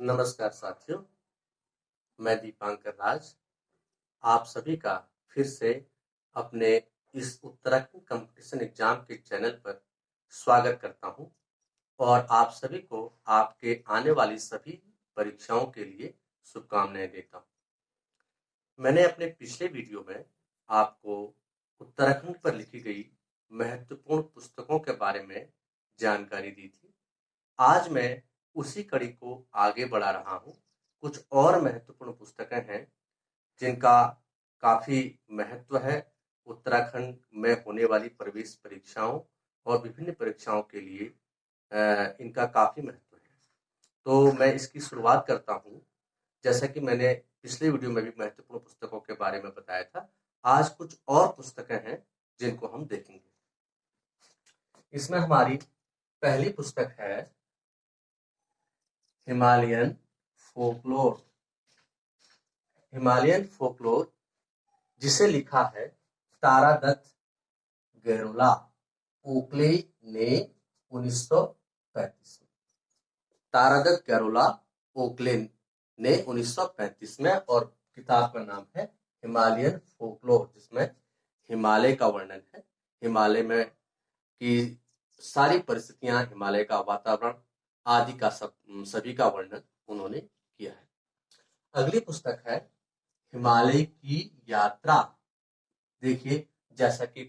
नमस्कार साथियों, मैं दीपांकर राज आप सभी का फिर से अपने इस उत्तराखंड कंपटीशन एग्जाम के चैनल पर स्वागत करता हूं और आप सभी को आपके आने वाली सभी परीक्षाओं के लिए शुभकामनाएं देता हूं। मैंने अपने पिछले वीडियो में आपको उत्तराखंड पर लिखी गई महत्वपूर्ण पुस्तकों के बारे में जानकारी दी थी। आज मैं उसी कड़ी को आगे बढ़ा रहा हूं। कुछ और महत्वपूर्ण पुस्तकें हैं जिनका काफी महत्व है उत्तराखंड में होने वाली प्रवेश परीक्षाओं और विभिन्न परीक्षाओं के लिए इनका काफी महत्व है। तो मैं इसकी शुरुआत करता हूं। जैसा कि मैंने पिछले वीडियो में भी महत्वपूर्ण पुस्तकों के बारे में बताया था, आज कुछ और पुस्तकें हैं जिनको हम देखेंगे। इसमें हमारी पहली पुस्तक है हिमालयन फोकलोर। हिमालयन फोकलोर जिसे लिखा है तारादत्त गैरोला ओकले ने 1935 में। तारादत्त गैरोला ओकले ने 1935 में, और किताब का नाम है हिमालयन फोकलोर, जिसमें हिमालय का वर्णन है, हिमालय में की सारी परिस्थितियां, हिमालय का वातावरण आदि का सभी का वर्णन उन्होंने किया है। अगली पुस्तक है हिमालय की यात्रा। देखिए, जैसा कि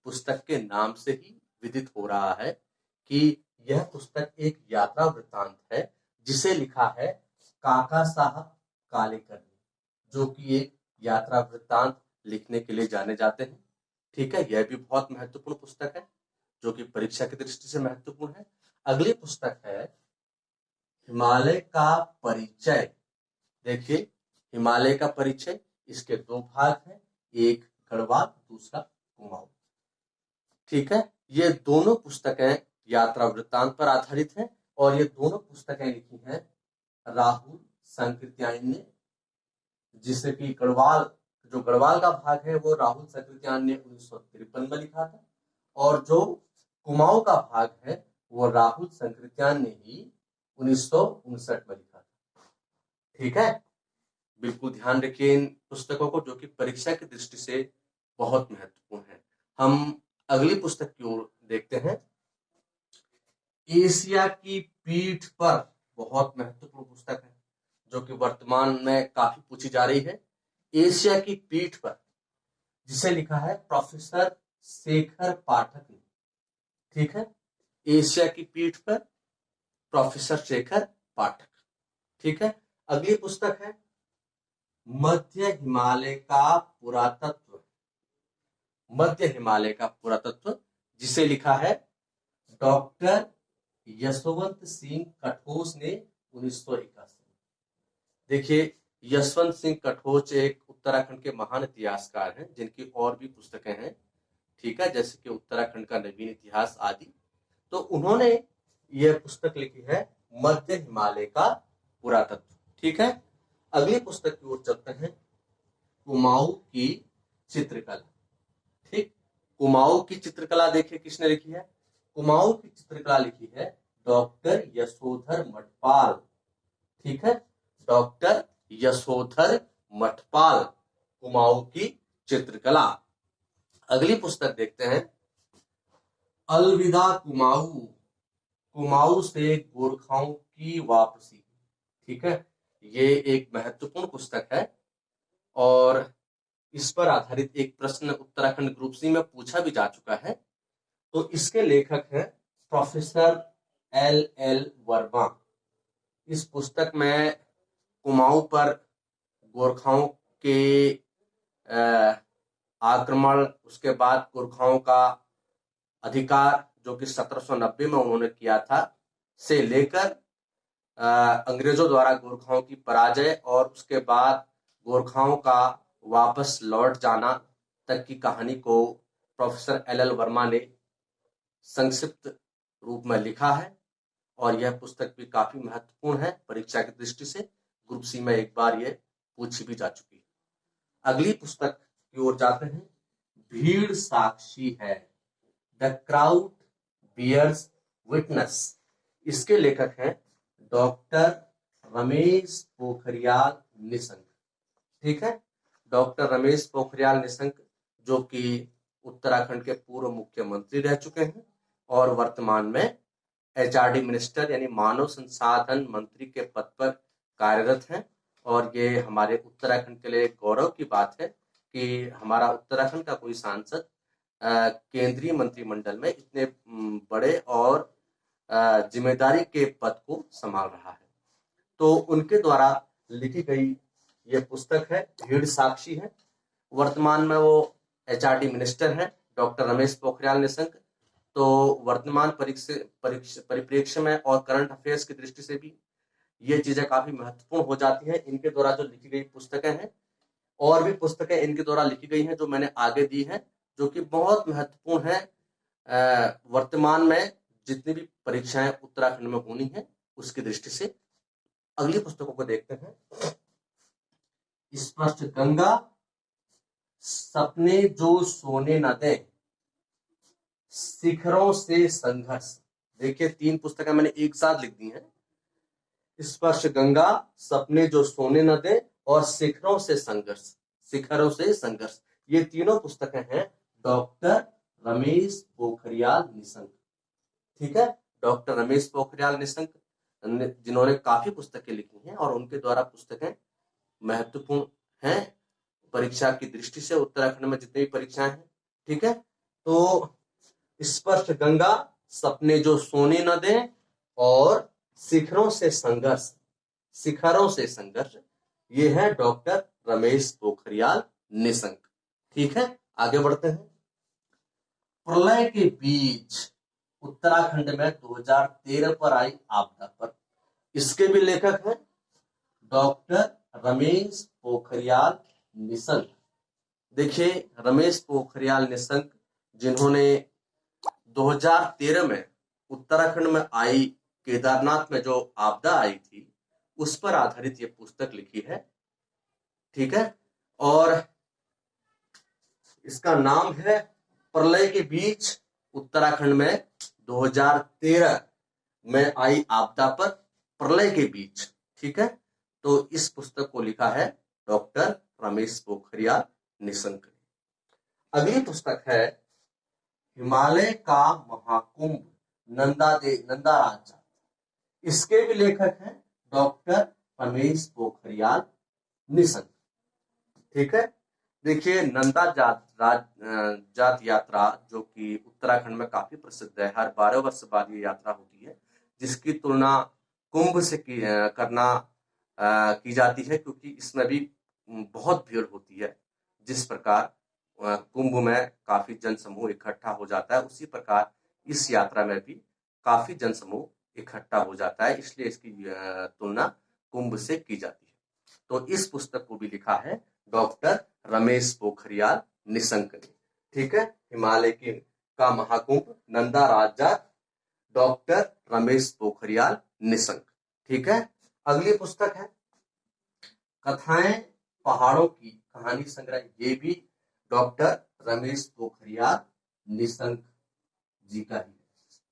पुस्तक के नाम से ही विदित हो रहा है कि यह पुस्तक एक यात्रा वृत्तांत है जिसे लिखा है काका साहब कालेकर्णी, जो कि एक यात्रा वृत्तांत लिखने के लिए जाने जाते हैं। ठीक है, यह भी बहुत महत्वपूर्ण पुस्तक है जो कि परीक्षा की दृष्टि से महत्वपूर्ण है। अगली पुस्तक है हिमालय का परिचय। देखिए, हिमालय का परिचय, इसके दो भाग हैं, एक गढ़वाल, दूसरा कुमाऊं। ठीक है, ये दोनों पुस्तकें यात्रा वृत्तांत पर आधारित हैं और ये दोनों पुस्तकें लिखी हैं राहुल संकृत्यायन ने, जिससे कि गढ़वाल का भाग है वो राहुल संकृत्यायन ने 1953 में लिखा था, और जो कुमाऊं का भाग है वो राहुल संकृत्यायन ने ही 1959 में लिखा था। ठीक है, बिल्कुल ध्यान रखिए इन पुस्तकों को, जो कि परीक्षा की दृष्टि से बहुत महत्वपूर्ण है। हम अगली पुस्तक की ओर देखते हैं। एशिया की पीठ पर, बहुत महत्वपूर्ण पुस्तक है जो कि वर्तमान में काफी पूछी जा रही है। एशिया की पीठ पर, जिसे लिखा है प्रोफेसर शेखर पाठक ने। ठीक है, एशिया की पीठ पर प्रोफेसर शेखर पाठक। ठीक है, अगली पुस्तक है मध्य हिमालय का पुरातत्व। मध्य हिमालय का पुरातत्व, जिसे लिखा है डॉक्टर यशवंत सिंह कठोच ने 1981। देखिए, यशवंत सिंह कठोच एक उत्तराखंड के महान इतिहासकार हैं जिनकी और भी पुस्तकें हैं। ठीक है, जैसे कि उत्तराखंड का नवीन इतिहास आदि। तो उन्होंने यह पुस्तक लिखी है मध्य हिमालय का पुरातत्व। ठीक है, अगली पुस्तक की ओर चलते हैं, कुमाऊं की चित्रकला। ठीक, कुमाऊं की चित्रकला देखिए किसने लिखी है। कुमाऊं की चित्रकला लिखी है डॉक्टर यशोधर मठपाल। ठीक है, डॉक्टर यशोधर मठपाल, कुमाऊं की चित्रकला। अगली पुस्तक देखते हैं अलविदा कुमाऊं, कुमाऊं से गोरखाओं की वापसी। ठीक है, ये एक महत्वपूर्ण पुस्तक है और इस पर आधारित एक प्रश्न उत्तराखंड ग्रुप सी में पूछा भी जा चुका है। तो इसके लेखक हैं प्रोफेसर एल वर्मा। इस पुस्तक में कुमाऊं पर गोरखाओं के आक्रमण, उसके बाद गोरखाओं का अधिकार जो कि 1790 में उन्होंने किया था, से लेकर अंग्रेजों द्वारा गोरखाओं की पराजय और उसके बाद गोरखाओं का वापस लौट जाना तक की कहानी को प्रोफेसर एल वर्मा ने संक्षिप्त रूप में लिखा है और यह पुस्तक भी काफी महत्वपूर्ण है परीक्षा की दृष्टि से। ग्रुप सी में एक बार यह पूछी भी जा चुकी है। अगली पुस्तक की ओर जाते हैं, भीड़ साक्षी है, द क्राउड बियर्स विटनेस। इसके लेखक हैं डॉक्टर रमेश पोखरियाल निशंक। ठीक है, डॉक्टर रमेश पोखरियाल निशंक जो कि उत्तराखंड के पूर्व मुख्यमंत्री रह चुके हैं और वर्तमान में एचआरडी मिनिस्टर यानी मानव संसाधन मंत्री के पद पर कार्यरत हैं। और ये हमारे उत्तराखंड के लिए गौरव की बात है कि हमारा उत्तराखंड का कोई सांसद केंद्रीय मंत्रिमंडल में इतने बड़े और जिम्मेदारी के पद को संभाल रहा है। तो उनके द्वारा लिखी गई ये पुस्तक है, भीड़ साक्षी है। वर्तमान में वो एचआरडी मिनिस्टर हैं डॉक्टर रमेश पोखरियाल निशंक। तो वर्तमान परिप्रेक्ष्य में और करंट अफेयर्स की दृष्टि से भी ये चीजें काफी महत्वपूर्ण हो जाती हैं। इनके द्वारा जो लिखी गई पुस्तकें हैं, और भी पुस्तकें इनके द्वारा लिखी गई हैं जो मैंने आगे दी हैं, जो कि बहुत महत्वपूर्ण है वर्तमान में जितनी भी परीक्षाएं उत्तराखंड में होनी है उसकी दृष्टि से। अगली पुस्तकों को देखते हैं। स्पष्ट गंगा, सपने जो सोने न दे, शिखरों से संघर्ष। देखिए 3 पुस्तकें मैंने एक साथ लिख दी हैं। स्पर्श गंगा, सपने जो सोने न दे और शिखरों से संघर्ष। शिखरों से संघर्ष, ये तीनों पुस्तकें हैं डॉक्टर रमेश पोखरियाल निशंक। ठीक है, डॉक्टर रमेश पोखरियाल निशंक जिन्होंने काफी पुस्तकें लिखी हैं और उनके द्वारा पुस्तकें महत्वपूर्ण हैं परीक्षा की दृष्टि से उत्तराखंड में जितनी भी परीक्षाएं हैं। ठीक है, तो स्पष्ट गंगा, सपने जो सोने न दें और शिखरों से संघर्ष, शिखरों से संघर्ष, ये है डॉक्टर रमेश पोखरियाल निशंक। ठीक है, आगे बढ़ते हैं। प्रलय के बीच उत्तराखंड में 2013 पर आई आपदा पर, इसके भी लेखक हैं डॉक्टर रमेश पोखरियाल निशंक। देखिए रमेश पोखरियाल निशंक जिन्होंने 2013 में उत्तराखंड में आई केदारनाथ में जो आपदा आई थी उस पर आधारित ये पुस्तक लिखी है। ठीक है, और इसका नाम है प्रलय के बीच उत्तराखंड में 2013 में आई आपदा पर, प्रलय के बीच। ठीक है, तो इस पुस्तक को लिखा है डॉक्टर रमेश पोखरियाल निशंक। अगली पुस्तक है हिमालय का महाकुंभ, नंदा राजा। इसके भी लेखक हैं डॉक्टर रमेश पोखरियाल निशंक। ठीक है, देखिए नंदा जात यात्रा जो कि उत्तराखंड में काफी प्रसिद्ध है, हर 12 वर्ष बाद ये यात्रा होती है, जिसकी तुलना कुंभ से की जाती है क्योंकि इसमें भी बहुत भीड़ होती है। जिस प्रकार कुंभ में काफी जनसमूह इकट्ठा हो जाता है, उसी प्रकार इस यात्रा में भी काफी जनसमूह इकट्ठा हो जाता है, इसलिए इसकी तुलना कुंभ से की जाती है। तो इस पुस्तक को भी लिखा है डॉक्टर रमेश पोखरियाल निशंक ने। ठीक है, हिमालय का महाकुंभ, नंदा राजा, डॉक्टर रमेश पोखरियाल निशंक। ठीक है, अगली पुस्तक है कथाएं पहाड़ों की, कहानी संग्रह। ये भी डॉक्टर रमेश पोखरियाल निशंक जी का ही है।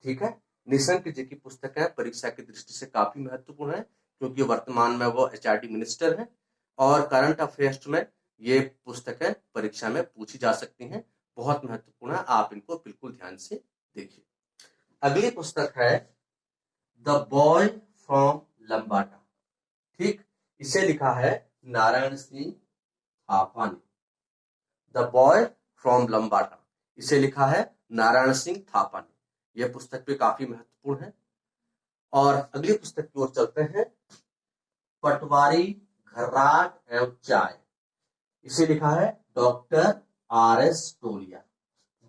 ठीक है, निशंक जी की पुस्तक है, परीक्षा की दृष्टि से काफी महत्वपूर्ण है क्योंकि वर्तमान में वो एचआरडी मिनिस्टर हैं और करंट अफेयर्स में ये पुस्तकें परीक्षा में पूछी जा सकती हैं। बहुत महत्वपूर्ण है, आप इनको बिल्कुल ध्यान से देखिए। अगली पुस्तक है द बॉय फ्रॉम लंबाटा। ठीक, इसे लिखा है नारायण सिंह थापा ने। द बॉय फ्रॉम लंबाटा, इसे लिखा है नारायण सिंह थापा ने। यह पुस्तक भी काफी महत्वपूर्ण है। और अगली पुस्तक की ओर चलते हैं, पटवारी, घर्राट एवं चाय। इसे लिखा है doctor R S. Tolia.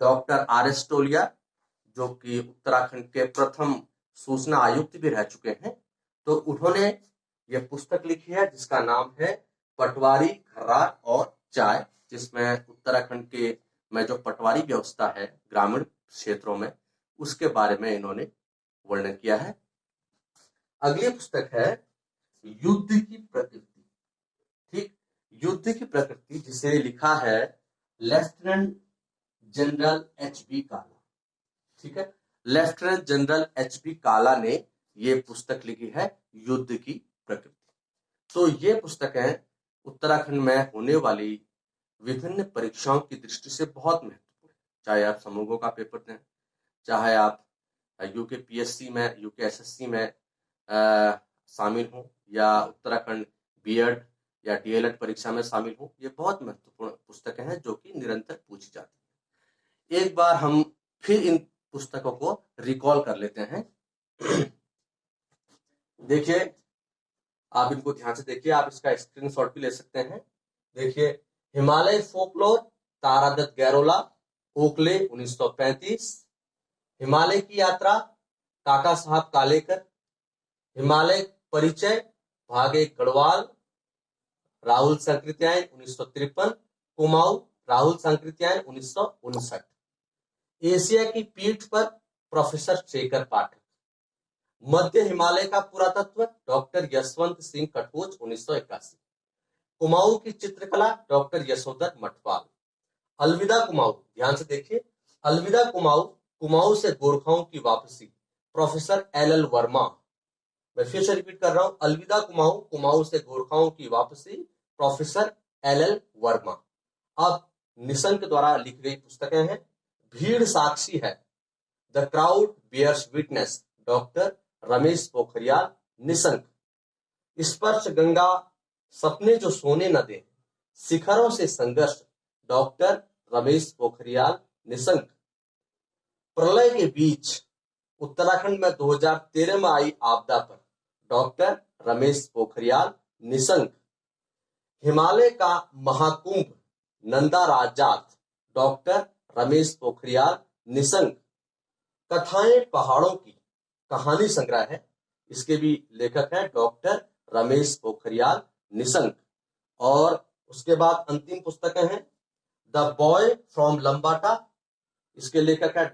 Doctor R S. Tolia जो कि उत्तराखंड के प्रथम सूचना आयुक्त भी रह चुके हैं, तो उन्होंने यह पुस्तक लिखी है जिसका नाम है पटवारी, घर्राट और चाय, जिसमें उत्तराखंड के में जो पटवारी व्यवस्था है ग्रामीण क्षेत्रों में, उसके बारे में इन्होंने वर्णन किया है। अगली पुस्तक है युद्ध की प्रकृति। ठीक, युद्ध की प्रकृति, जिसे लिखा है लेफ्टिनेंट जनरल एच.बी. काला। ठीक है, लेफ्टिनेंट जनरल एच.बी. काला ने ये पुस्तक लिखी है युद्ध की प्रकृति। तो ये पुस्तकें उत्तराखंड में होने वाली विभिन्न परीक्षाओं की दृष्टि से बहुत महत्वपूर्ण है। चाहे आप समूहों का पेपर दें, चाहे आप यूके में, यूके में शामिल हों, या उत्तराखंड बीएड या डीएलएड परीक्षा में शामिल हों, ये बहुत महत्वपूर्ण पुस्तकें हैं जो कि निरंतर पूछी जाती हैं। एक बार हम फिर इन पुस्तकों को रिकॉल कर लेते हैं। देखिए, आप इनको ध्यान से देखिए, आप इसका स्क्रीनशॉट भी ले सकते हैं। देखिए, हिमालय फोकलोर, तारादत्त गैरोला, ओकले 1935, हिमालय की यात्रा, काका साहब कालेकर, हिमालय परिचय, भाग 1 गढ़वाल, राहुल सांकृत्यायन 1953, कुमाऊं, राहुल सांकृत्यायन 1959, एशिया की पीठ पर, प्रोफेसर शेखर पाठक, मध्य हिमालय का पुरातत्व, डॉक्टर यशवंत सिंह कटोच 1981, कुमाऊं की चित्रकला, डॉक्टर यशोधर मठवाल, अलविदा कुमाऊं, ध्यान से देखिए, अलविदा कुमाऊं, कुमाऊं से गोरखाओं की वापसी, प्रोफेसर एल वर्मा। मैं फिर से रिपीट कर रहा हूं, अलविदा कुमाऊं, कुमाऊं से गोरखाओं की वापसी, प्रोफेसर एल वर्मा। अब निशंक द्वारा लिखी गई पुस्तकें हैं। भीड़ साक्षी है, the crowd bears witness, doctor Ramesh Pokhriyal Nishank. Sparsh Ganga, सपने जो सोने न दे, शिखरों से संघर्ष, डॉक्टर रमेश पोखरियाल निशंक। प्रलय के बीच, उत्तराखंड में 2013 में आई आपदा पर, डॉक्टर रमेश पोखरियाल निशंक। हिमालय का महाकुंभ, नंदा राजात, डॉक्टर रमेश पोखरियाल निशंक। कथाएं पहाड़ों की, कहानी संग्रह है, इसके भी लेखक हैं डॉक्टर रमेश पोखरियाल निशंक। और उसके बाद अंतिम पुस्तकें हैं, द बॉय फ्रॉम लंबाटा, इसके लेखक है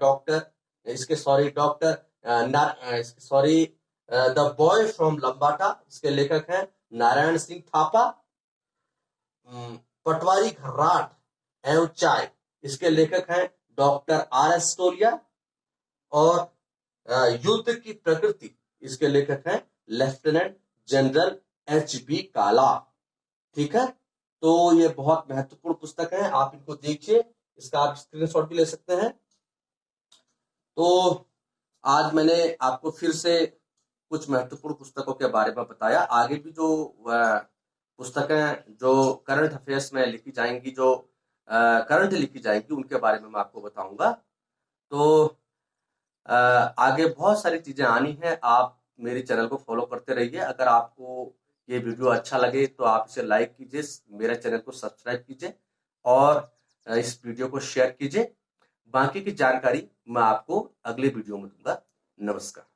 द बॉय फ्रॉम लंबाटा, इसके लेखक हैं नारायण सिंह थापा। पटवारी घर्राट एवं चाय, इसके लेखक हैं डॉक्टर आर एस टोलिया। और युद्ध की प्रकृति, इसके लेखक हैं लेफ्टिनेंट जनरल एच बी काला। ठीक है, तो ये बहुत महत्वपूर्ण पुस्तक है, आप इनको देखिए, इसका आप स्क्रीनशॉट भी ले सकते हैं। तो आज मैंने आपको फिर से कुछ महत्वपूर्ण पुस्तकों के बारे में बताया। आगे भी जो पुस्तकें जो करंट अफेयर्स में लिखी जाएंगी, जो करंट लिखी जाएंगी, उनके बारे में मैं आपको बताऊंगा। तो आगे बहुत सारी चीजें आनी है। आप मेरे चैनल को फॉलो करते रहिए। अगर आपको ये वीडियो अच्छा लगे तो आप इसे लाइक कीजिए, मेरे चैनल को सब्सक्राइब कीजिए और इस वीडियो को शेयर कीजिए। बाकी की जानकारी मैं आपको अगले वीडियो में दूंगा। नमस्कार।